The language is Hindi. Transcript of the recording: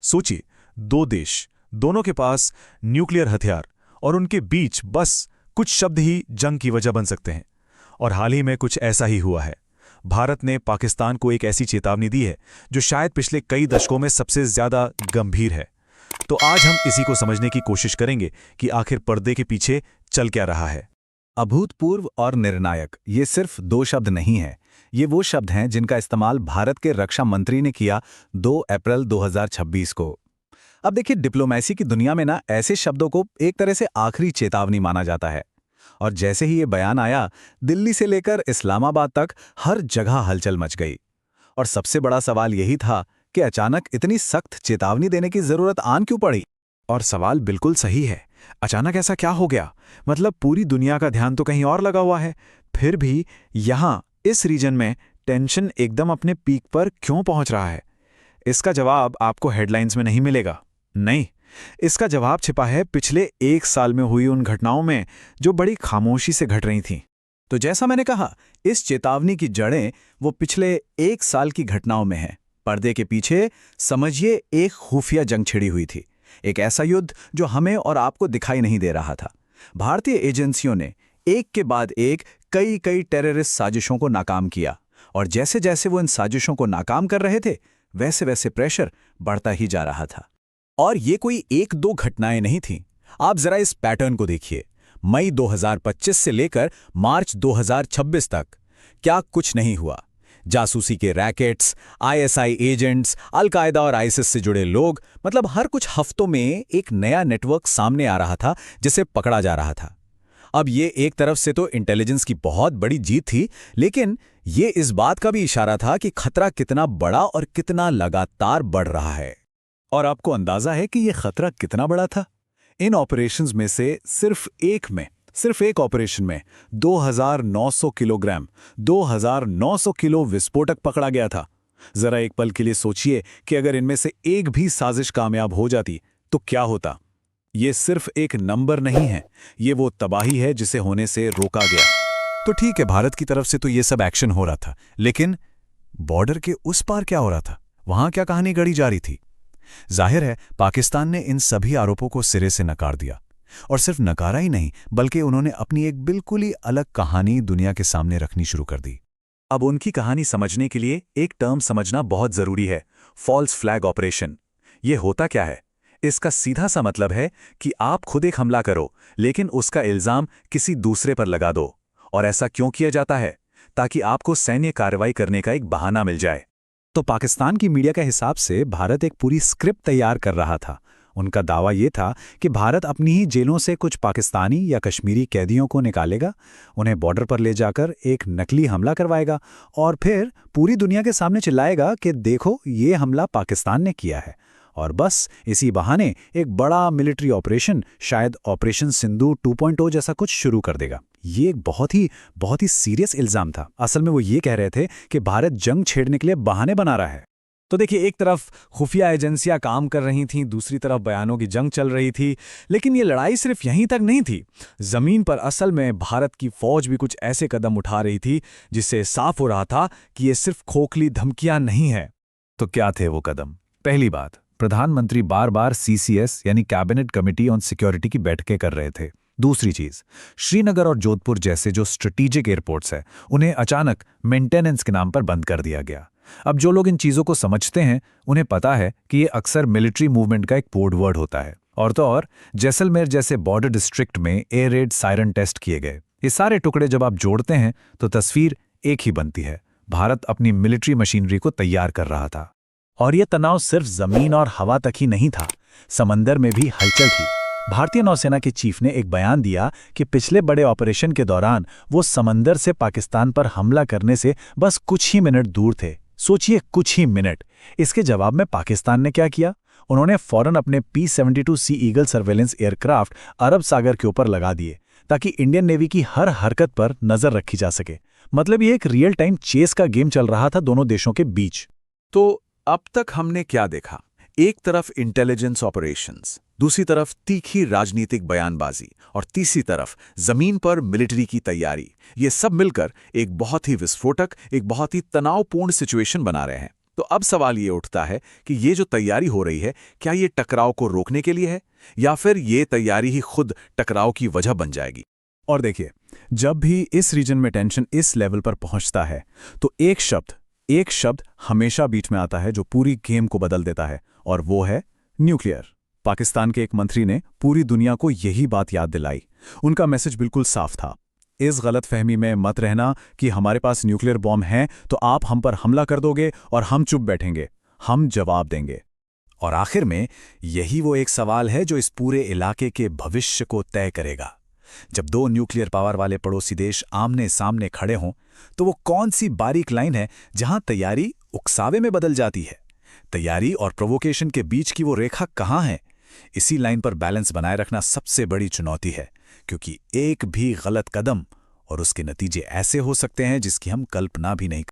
सोचिए, दो देश, दोनों के पास न्यूक्लियर हथियार, और उनके बीच बस कुछ शब्द ही जंग की वजह बन सकते हैं। और हाल ही में कुछ ऐसा ही हुआ है। भारत ने पाकिस्तान को एक ऐसी चेतावनी दी है जो शायद पिछले कई दशकों में सबसे ज्यादा गंभीर है। तो आज हम इसी को समझने की कोशिश करेंगे कि आखिर पर्दे के पीछे चल क्या रहा है। अभूतपूर्व और निर्णायक, ये सिर्फ दो शब्द नहीं हैं। ये वो शब्द हैं जिनका इस्तेमाल भारत के रक्षा मंत्री ने किया 2 अप्रैल 2026 को। अब देखिए, डिप्लोमेसी की दुनिया में ना ऐसे शब्दों को एक तरह से आखिरी चेतावनी माना जाता है। और जैसे ही ये बयान आया, दिल्ली से लेकर इस्लामाबाद तक हर जगह हलचल मच गई। और सबसे बड़ा सवाल यही था कि अचानक इतनी सख्त चेतावनी देने की जरूरत आन क्यों पड़ी। और सवाल बिल्कुल सही है, अचानक ऐसा क्या हो गया? मतलब पूरी दुनिया का ध्यान तो कहीं और लगा हुआ है, फिर भी यहाँ इस रीजन में टेंशन एकदम अपने पीक पर क्यों पहुंच रहा है? इसका जवाब आपको हेडलाइंस में नहीं मिलेगा। नहीं, इसका जवाब छिपा है पिछले 1 साल में हुई उन घटनाओं में जो बड़ी खामोशी से घट रही थीं। तो जैसा मैंने कहा, इस चेतावनी की जड़ें वो पिछले 1 साल की घटनाओं में हैं। पर्दे के पीछे समझिए एक खुफिया जंग छिड़ी हुई थी, एक ऐसा युद्ध जो हमें और आपको दिखाई नहीं दे रहा था। भारतीय एजेंसियों ने एक के बाद एक कई टेररिस्ट साजिशों को नाकाम किया, और जैसे जैसे वो इन साजिशों को नाकाम कर रहे थे, वैसे वैसे प्रेशर बढ़ता ही जा रहा था। और ये कोई 1-2 घटनाएं नहीं थीं। आप जरा इस पैटर्न को देखिए। मई 2025 से लेकर मार्च 2026 तक क्या कुछ नहीं हुआ। जासूसी के रैकेट्स, आईएसआई एजेंट्स, अलकायदा और आईएसआईएस से जुड़े लोग, मतलब हर कुछ हफ्तों में एक नया नेटवर्क सामने आ रहा था जिसे पकड़ा जा रहा था। अब ये एक तरफ से तो इंटेलिजेंस की बहुत बड़ी जीत थी, लेकिन ये इस बात का भी इशारा था कि खतरा कितना बड़ा और कितना लगातार बढ़ रहा है। और आपको अंदाजा है कि ये खतरा कितना बड़ा था? इन ऑपरेशंस में से सिर्फ एक ऑपरेशन में 2900 किलोग्राम, 2900 किलो विस्फोटक पकड़ा गया था। जरा एक पल के लिए सोचिए कि अगर इनमें से एक भी साजिश कामयाब हो जाती तो क्या होता। ये सिर्फ एक नंबर नहीं है, ये वो तबाही है जिसे होने से रोका गया। तो ठीक है, भारत की तरफ से तो ये सब एक्शन हो रहा था, लेकिन बॉर्डर के उस पार क्या हो रहा था? वहां क्या कहानी गढ़ी जा रही थी? जाहिर है, पाकिस्तान ने इन सभी आरोपों को सिरे से नकार दिया। और सिर्फ नकारा ही नहीं, बल्कि उन्होंने अपनी एक बिल्कुल ही अलग कहानी दुनिया के सामने रखनी शुरू कर दी। अब उनकी कहानी समझने के लिए एक टर्म समझना बहुत जरूरी है, फॉल्स फ्लैग ऑपरेशन। ये होता क्या है? इसका सीधा सा मतलब है कि आप खुद एक हमला करो, लेकिन उसका इल्जाम किसी दूसरे पर लगा दो। और ऐसा क्यों किया जाता है? ताकि आपको सैन्य कार्रवाई करने का एक बहाना मिल जाए। तो पाकिस्तान की मीडिया के हिसाब से भारत एक पूरी स्क्रिप्ट तैयार कर रहा था। उनका दावा ये था कि भारत अपनी ही जेलों से कुछ पाकिस्तानी या कश्मीरी कैदियों को निकालेगा, उन्हें बॉर्डर पर ले जाकर एक नकली हमला करवाएगा, और फिर पूरी दुनिया के सामने चिल्लाएगा कि देखो, ये हमला पाकिस्तान ने किया है। और बस इसी बहाने एक बड़ा मिलिट्री ऑपरेशन, शायद ऑपरेशन सिंधु 2.0 जैसा कुछ शुरू कर देगा। ये एक बहुत ही सीरियस इल्जाम था। असल में वो ये कह रहे थे कि भारत जंग छेड़ने के लिए बहाने बना रहा है। तो देखिए, एक तरफ खुफिया एजेंसियां काम कर रही थीं, दूसरी तरफ बयानों की जंग चल रही थी। लेकिन ये लड़ाई सिर्फ यहीं तक नहीं थी। जमीन पर असल में भारत की फौज भी कुछ ऐसे कदम उठा रही थी जिससे साफ हो रहा था कि ये सिर्फ खोखली धमकियां नहीं है। तो क्या थे वो कदम? पहली बात, प्रधानमंत्री बार बार सीसीएस यानी कैबिनेट कमेटी ऑन सिक्योरिटी की बैठकें कर रहे थे। दूसरी चीज, श्रीनगर और जोधपुर जैसे जो स्ट्रेटेजिक एयरपोर्ट्स हैं, उन्हें अचानक मेंटेनेंस के नाम पर बंद कर दिया गया। अब जो लोग इन चीजों को समझते हैं, उन्हें पता है कि ये अक्सर मिलिट्री मूवमेंट का एक कोड वर्ड होता है। और तो और जैसलमेर जैसे बॉर्डर डिस्ट्रिक्ट में एयर रेड सायरन टेस्ट किए गए। ये सारे टुकड़े जब आप जोड़ते हैं तो तस्वीर एक ही बनती है। भारत अपनी मिलिट्री मशीनरी को तैयार कर रहा था। और ये तनाव सिर्फ जमीन और हवा तक ही नहीं था, समंदर में भी हलचल थी। भारतीय नौसेना के चीफ ने एक बयान दिया कि पिछले बड़े ऑपरेशन के दौरान वो समंदर से पाकिस्तान पर हमला करने से बस कुछ ही मिनट दूर थे। सोचिए, कुछ ही मिनट। इसके जवाब में पाकिस्तान ने क्या किया? उन्होंने फौरन अपने P-72 सी ईगल सर्वेलेंस एयरक्राफ्ट अरब सागर के ऊपर लगा दिए, ताकि इंडियन नेवी की हर हरकत पर नजर रखी जा सके। मतलब ये एक रियल टाइम चेस का गेम चल रहा था दोनों देशों के बीच। तो अब तक हमने क्या देखा? एक तरफ इंटेलिजेंस ऑपरेशंस, दूसरी तरफ तीखी राजनीतिक बयानबाजी, और तीसरी तरफ जमीन पर मिलिट्री की तैयारी। ये सब मिलकर एक बहुत ही विस्फोटक, एक बहुत ही तनावपूर्ण सिचुएशन बना रहे हैं। तो अब सवाल ये उठता है कि ये जो तैयारी हो रही है, क्या ये टकराव को रोकने के लिए है या फिर ये तैयारी ही खुद टकराव की वजह बन जाएगी? और देखिए, जब भी इस रीजन में टेंशन इस लेवल पर पहुंचता है तो एक शब्द हमेशा बीच में आता है जो पूरी गेम को बदल देता है, और वो है न्यूक्लियर। पाकिस्तान के एक मंत्री ने पूरी दुनिया को यही बात याद दिलाई। उनका मैसेज बिल्कुल साफ था, इस गलतफहमी में मत रहना कि हमारे पास न्यूक्लियर बॉम्ब हैं तो आप हम पर हमला कर दोगे और हम चुप बैठेंगे, हम जवाब देंगे। और आखिर में यही वो एक सवाल है जो इस पूरे इलाके के भविष्य को तय करेगा। जब दो न्यूक्लियर पावर वाले पड़ोसी देश आमने सामने खड़े हों तो वो कौन सी बारीक लाइन है जहां तैयारी उकसावे में बदल जाती है? तैयारी और प्रोवोकेशन के बीच की वो रेखा कहां है? इसी लाइन पर बैलेंस बनाए रखना सबसे बड़ी चुनौती है, क्योंकि एक भी गलत कदम और उसके नतीजे ऐसे हो सकते हैं जिसकी हम कल्पना भी नहीं